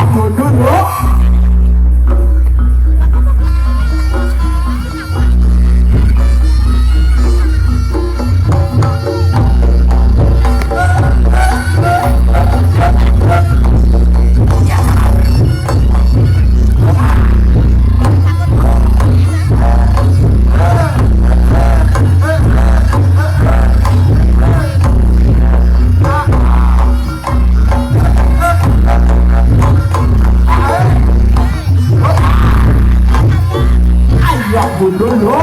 waktu dulu. Waktu dulu.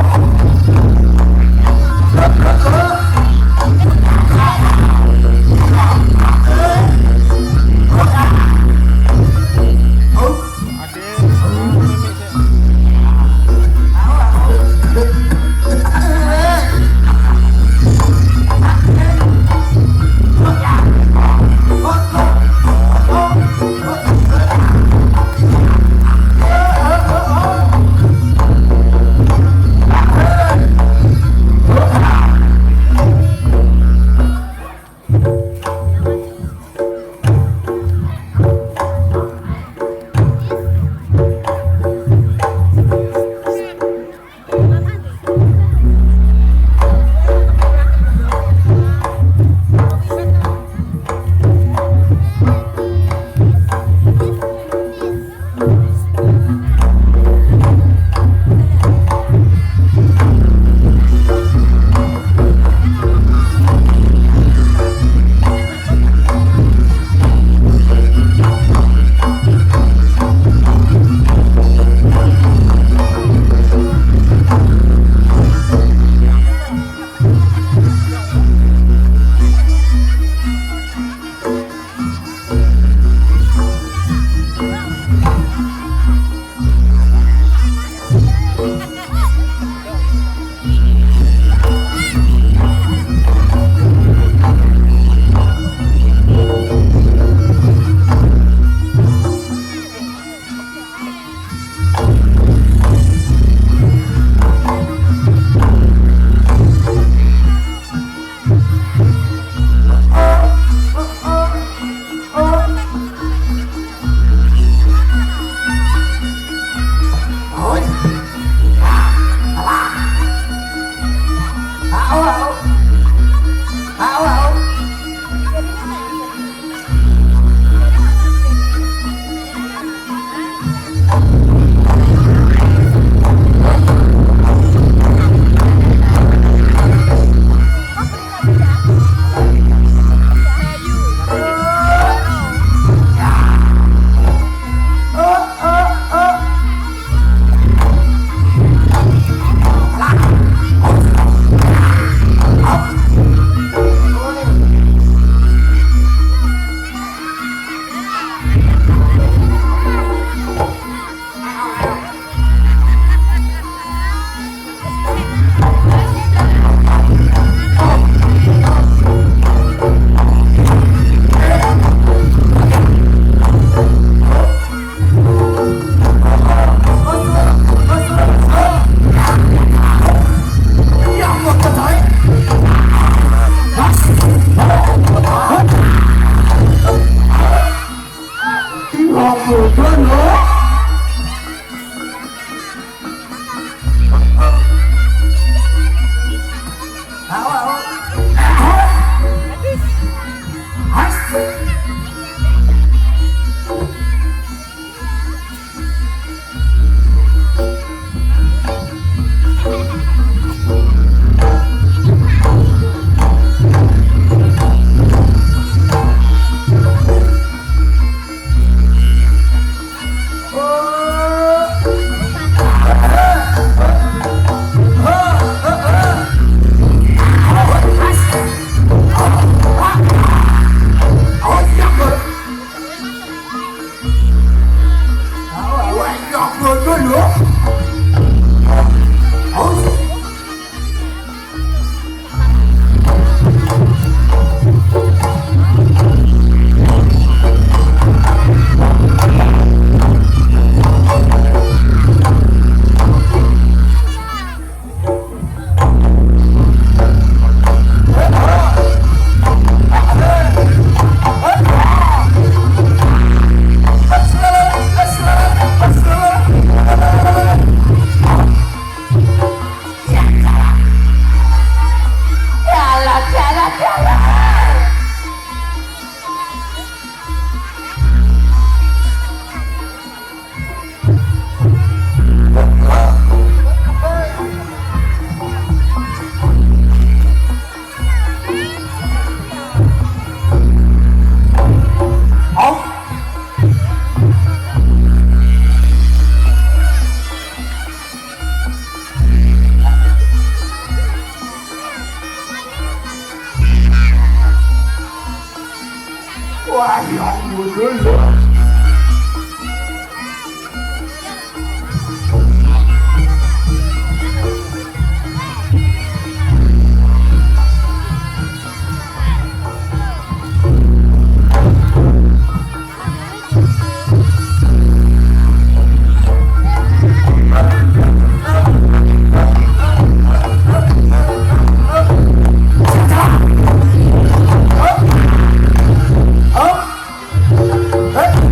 dulu. Hah?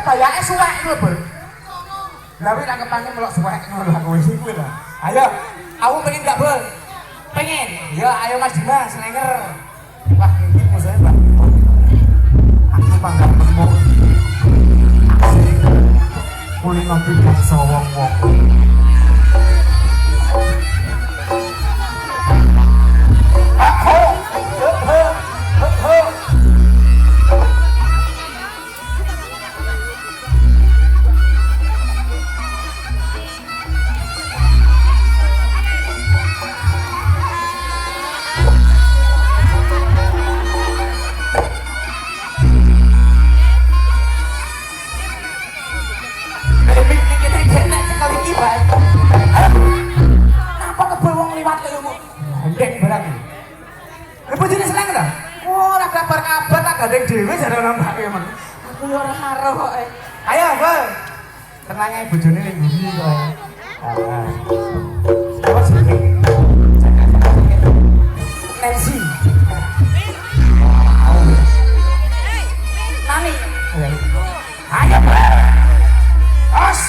bayake suwek lho, Bur. Lah kuwi tangkepane melok suwek ngono lho kowe iki kuwi lho. Ayo, aku pengen gak, Bur? Pengen. Ya, ayo Mas Dimas, Slenger. Wah, iki musuhnya Mbak. Aku pangkat temu. Asik. Kulino bangsa wong-wong. Gadeng dhewe jare nampake men. Aku yo ora karo kok. Ayo, Bang. Tenang ae bojone ning bumi kok. Ah. Awas iki. Nancy. Nani. Ayo, Bang. Os.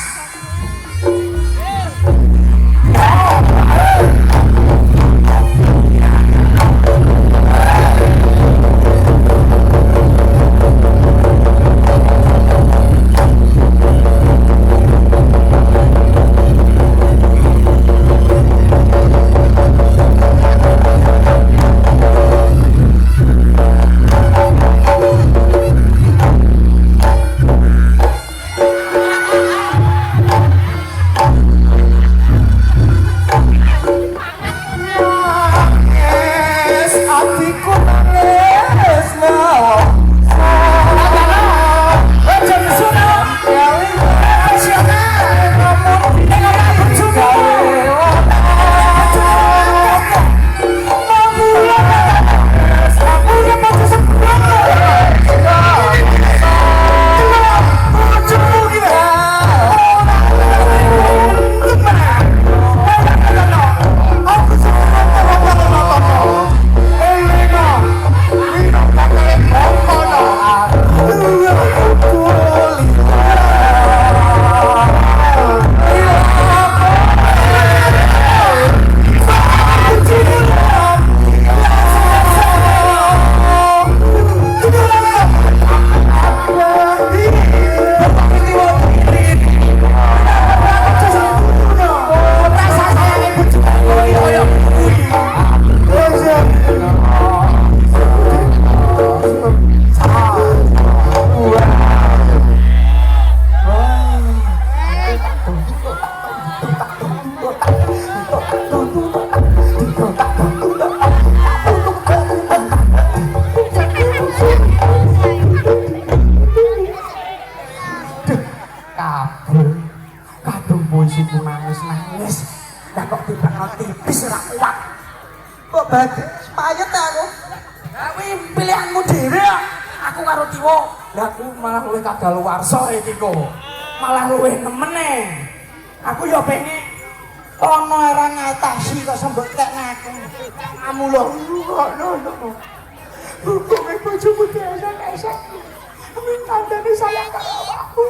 Kadaluwarsa iki kok malah luwih nemene. Aku ya pengen ana ora ngatasi kok sembek tek ngaku. Kamu lho ngono. Hukume bojomu esek-esek. Amin kandhane sayang karo aku.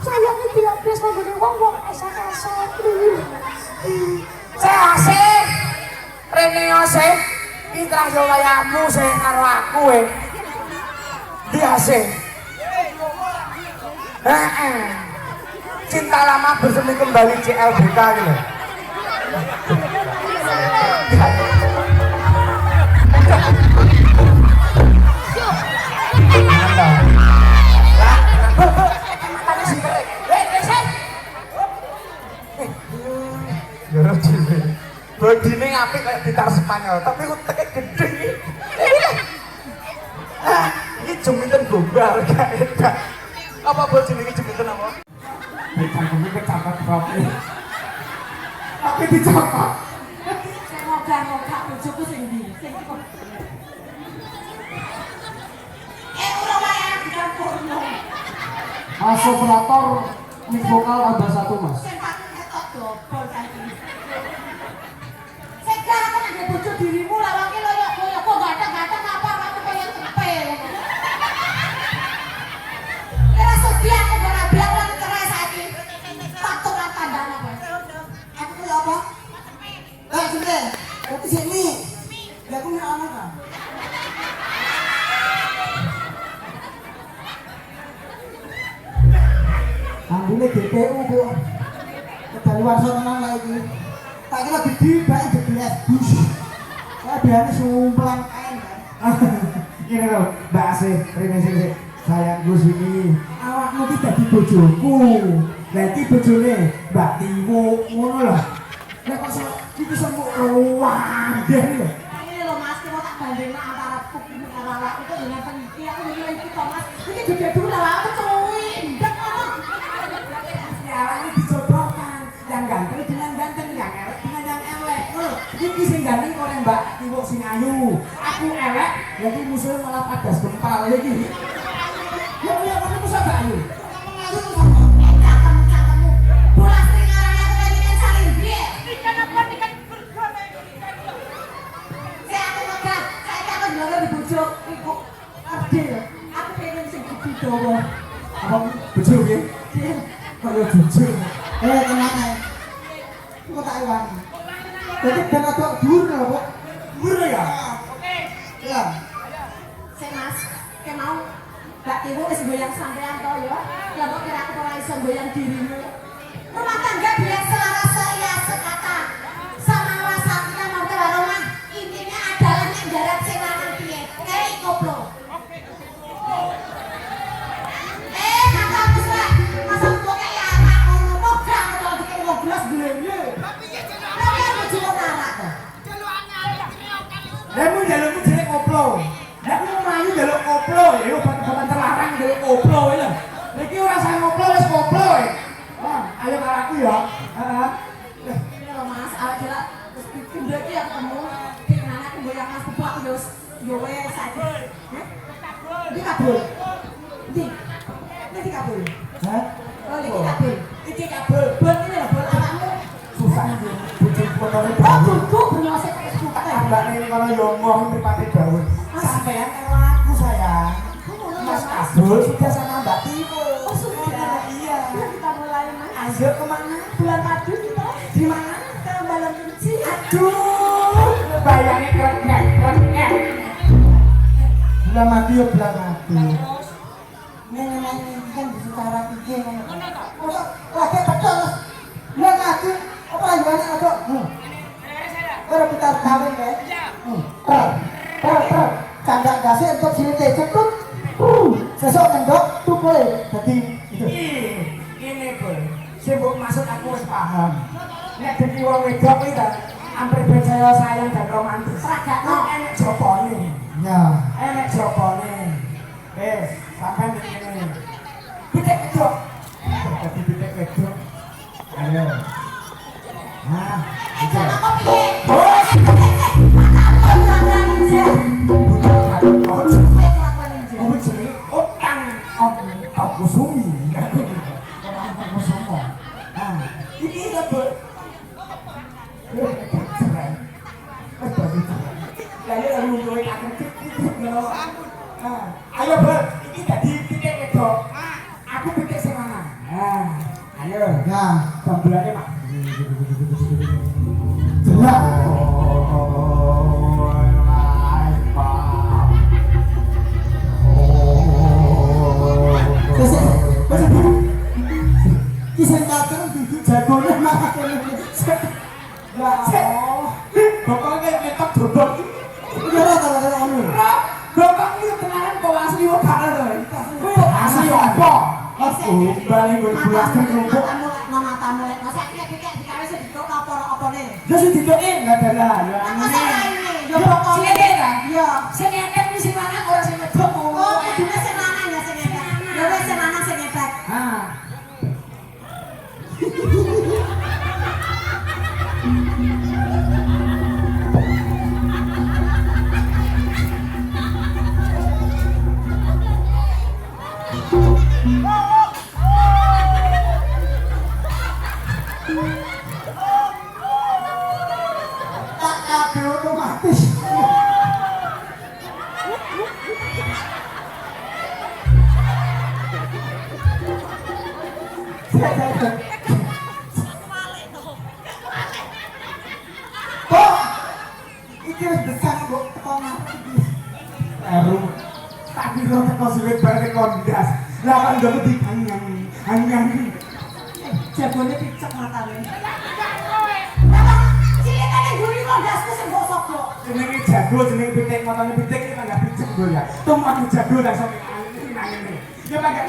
Sayange diapres karo wong-wong esek-esek. Asik. Rene asik. Iki yo kayamu sing karo aku Biasa. Cinta lama bersemi kembali CLBK gitu. Bodine apik kayak gitar Spanyol, tapi uteknya gede iki. Iki jumiten gombal kayak. Apa bos jenenge jumiten apa? Dicangkemi kecakap propi. Tapi dicakap. Semoga bojoku sing ndi? Sing iki kok. Ora wae dikampurno. Mas operator mik vokal ada 1 Mas. Sing tak ketok dobol saiki. Sekarang aku nek bojo dirimu lawake loyok-loyok kok ganteng-ganteng apa aku pengen cepet. Ora sedia aku Tapi sini. Ya aku nek ana kan. Ambune DPU kok. Dari warsa tenan lek iki. Tak kira gede bae jebles bus. Saya biasanya sumplang kain kan. Ini loh, Mbak Asih, sini. Sayang Gus ini. Awakmu ki dadi bojoku. Lah iki bojone Mbak Tiwo ngono lho. Lah kok iki semuk ruwandeh lho. Ini loh Mas, kita tak bandingin antara kuku karo awak itu dengan peniki. Aku mikir iki to Mas. Iki gede dulu lah aku cuy. Ndak ngono. Sekarang ini dicobakan. Yang ganteng dengan ganteng, yang elek dengan yang elek. Loh, iki sing ganteng kok Mbak Tiwo sing ayu. Aku elek, jadi musuh malah padas gempal iki. Ya kamu musuh Mbak Ayu. Cangkemmu. Bola sing arane aku pengen cari piye? Ikan apa ikan bergone ikan. Saya aku megah, saya aku ndelok di bojo iku ardil. Aku pengen sing gede dawa. Apa bojo piye? Kaya bojo. Tenang ae. Kok tak iwangi. Jadi ben aduk dhuwur lho, Pak. Dhuwur ya? Ya. Sing Mas, ke mau Mbak Tiwo wis goyang sampean to ya. Lah kok kira aku ora iso goyang dirimu. Rumah tangga biar selaras ya sekata. Sama wasat kita mau ke rumah. Intinya adalah nenggarat sing lanang piye. Kayak koplo. Kakak Pak. Masa kok kayak anak ngono kok gak ono dikek ngoblos glene. Tapi ya jeneng. Tapi aku juga anak to. Lemu jalukmu jeneng koplo. Lah aku mau mlayu jaluk koplo, ya bukan terlarang jaluk koplo ya. Iki ora sah koplo wis koplo ya. Wah, ayo karo aku ya. Heeh. Ini loh Mas, awak jelas terus pindah iki ya ketemu dengan anak goyang Mas Bubak yo wes saiki. Iki kabul. Iki kabul. Hah? Oh, iki kabul. Iki kabel. Bol ini lho bol awakmu. Susah iki bojo motore Oh, baru. buku brose pakai buku. Mbakne kalau yo ngomong mripate daun. Sampean karo aku sayang. Mas Abdul sudah sama Mbak Tiwo. Oh, sudah. Iya. Kita mulai Mas. Ayo kemana? Bulan madu kita. Di mana? Ke Balam Kunci. Aduh, bayangnya keren. Bulan mati yo bulan mati. Neng kan bisa cara pikir ngono. Kok lagi betul. Bulan mati apa lanjutannya aduk? Ora putar kawin kae. Candak gase untuk sini cekrut. Sesuk kendok tukule dadi itu. Ini Bol. Sing mbok maksud aku wis paham. Nek dadi wong wedok kuwi ta ampir percaya sayang dan romantis. Ragakno. Enek jopone. Ya. Enek jopone. Sampean ngene. Pitik wedok. Dadi pitik wedok. Ayo. Nah, iki. Apa piye? Bos. Kelakuan ninja. Kelakuan ninja. Apa jenenge? Utang. Aku sumi. Aku somo. Nah, iki lho, Bu. Ayo, Bu. Iki dadi pitik wedok. Aku pitik sing lanang. Nah, ayo. Ya, Gambarane, Pak. jelas. Kisah kater duduk jagone malah kene. Ya Allah. Bapak kayak ngetok gerobak. Ora ta ora ono. Bapak iki tenanan kok asli kok gak ono. Asli apa? Aku bali nggo bulas kerupuk. Matamu lek masa iki pitik dikawe sing ditok apa-apane. Ya sing ditoke enggak ada lah. Ya Masa ngene. ini yo pokoke. Sing ngene ta? Iya. Sing ngene iki sing lanang ora sing wedok. Oh, kudune sing lanang ya sing ngepet. Ya wis sing lanang sing ngepet. Ah. Tak kabeh otomatis. Kok teko sulit bareng kondas. Lah kan ndak hanyang. Jabone picek matane. Lah cilik nek guri kondasku sing bosok kok. Jenenge jago, jenenge pitik, matane pitik iki enggak picek lho ya. Tumpang jago langsung ini. Ya mangga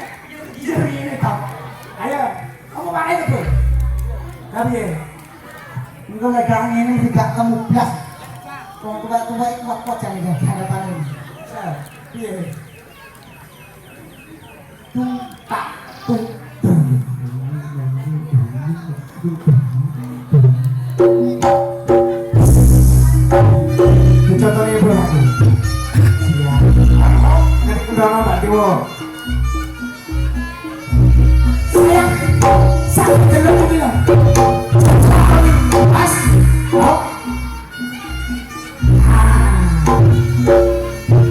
ini tak. Ayo, kamu pakai itu, Bro. Tapi Engko lek gak ngene iki gak temu blas. Wong tuwa-tuwa iki kok jane hadapan ini. piye? Tung tak tung. Contohnya bro aku. Siap. Nanti kendala Mbak Tiwo. Sayang, sakit dalam bilang. Pas, oh.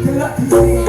Delok di sini.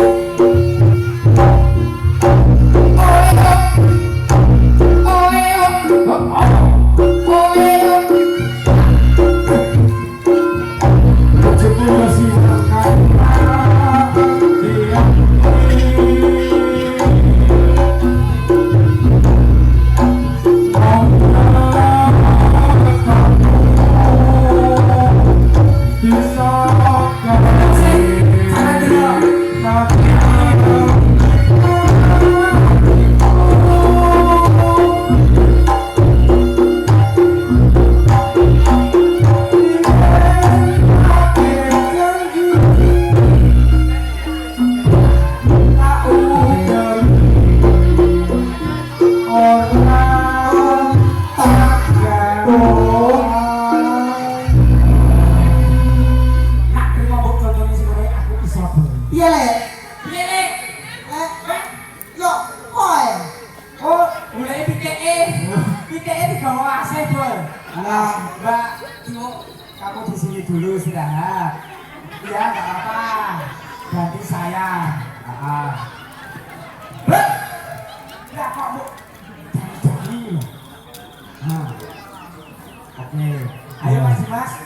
Ayo mas, selamat.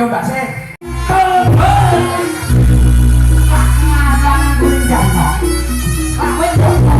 Mbak Sih. Ngalang kuwi jano. Kowe jano.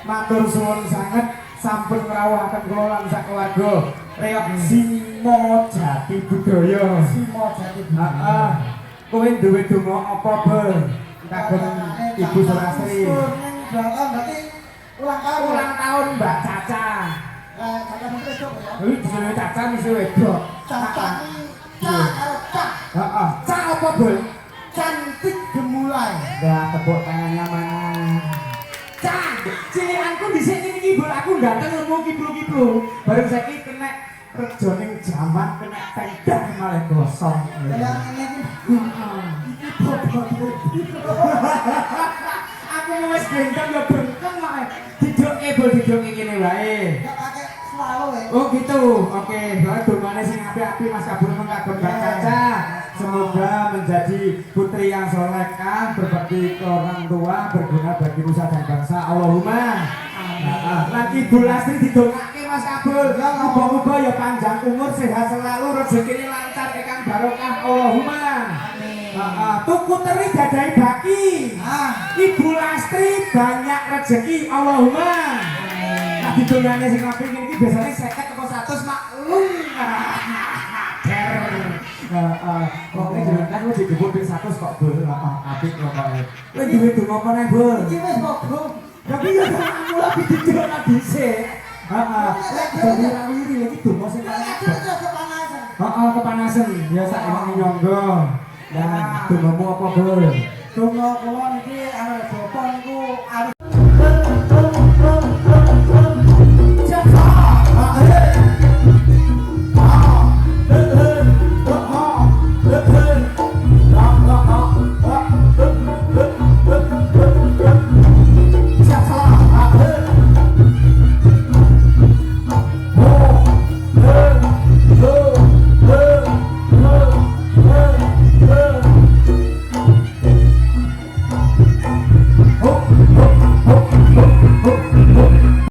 Matur suwun sanget sampun ngrawuhaken kula lan sak keluarga reok Simo Jati Budaya. Simo Jati Budaya. Heeh. Kowe duwe donga apa, Bel? Kagem Ibu Surastri. Berarti ulang tahun Mbak Caca. Caca menteri dong ya. Kuwi jenenge Caca mesti wedok. Caca iki karo Cak. Heeh. Cak apa, Bel? Cantik gemulai. Dah tepuk tangannya mana? Cak, cilianku dhisik niki bol aku dateng nemu kiblu-kiblu. Bareng saiki kena rejoning jaman kena tendang malah gosong. Yang ini iki bobot. Aku mau wis gendong ya bengkeng malah. Dijoke bol dijoke kene wae. Enggak pakai swallow ya. Oh gitu. Oke, soalnya dongane sing apik-apik Mas Kabul mengagem Mbak Caca. Semoga menjadi putri yang solehah, berbakti ke orang tua, berguna bagi nusa dan bangsa. Allahumma. Lan Ibu Lastri didongake Mas Kabul. Muga-muga ya panjang umur, sehat selalu, rezekine lancar, ingkang barokah. Allahumma. Tuku teri gadai baki. Ibu Lastri banyak rezeki. Allahumma. Nah didongane sing apik iki biasane 50 atau 100 maklum. Kok ini jalan kan lu dijemput ping 100 kok bol. Apik kok kowe. Kowe duwe donga apa neh, Bol? Iki wis mogok. Tapi ya aku lagi dijolak dhisik. Heeh. Jadi rawiri iki donga sing paling abot. Kepanasan. Heeh, kepanasan. Ya sak ewangi nyangga. Lah dongamu apa, Bol? Donga kula niki arep bapak niku arep